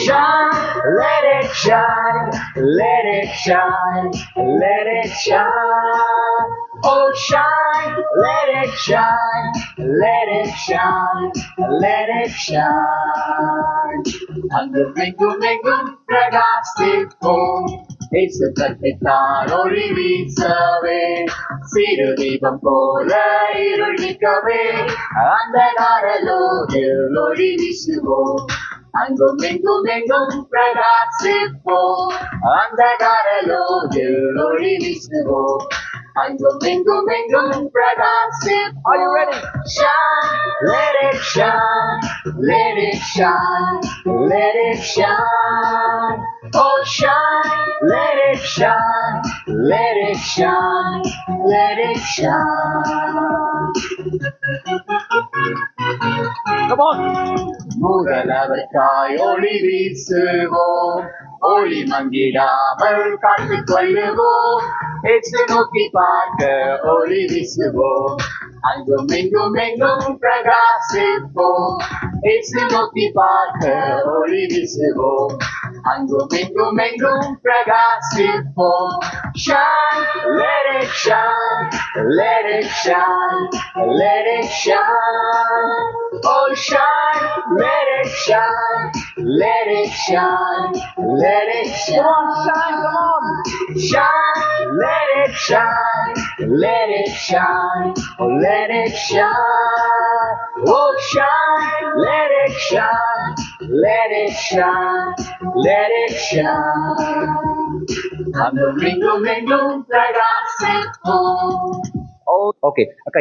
Shine, let it shine, let it shine, let it shine. Oh, shine, let it shine, let it shine, let it shine. அங்குமெங்கும் பிரகாசிப்போம் இயேசு கற்பித்தார் ஒளி வீசவே சிறு தீபம் போல இருள் நீக்கவே அந்தகாரலோகில் ஒளி வீசுவோம் அங்குமெங்கும் பிரகாசிப்போம் அந்தகாரலோகில் ஒளி வீசுவோம் அங்குமெங்கும் பிரகாசிப்போம். Are you ready? Shine, let it shine, let it shine, let it shine. Oh, shine, let it shine, let it shine, let it shine. Come on. முதலவர்காய் ஒளி வீசுவோம் ஒளி மங்கிடாமல் காத்துக் கொள்ளுவோம் இயேசு நோக்கி பார்க்க ஒளி வீசுவோம் அங்குமெங்கும் பிரகாசிப்போம் இயேசு நோக்கி பார்க்க ஒளி வீசுவோம் அங்குமெங்கும் பிரகாசிப்போம். Shine, let it shine, let it shine, let it shine. Oh, shine, let it shine, let it shine, let it shine. Come on, shine, come on. Shine, let it shine, let it shine, oh, let it shine. Oh, shine, let it shine, let it shine, let it shine. அங்குமெங்கும் பிரகாசிப்போம். Okay, அக்கா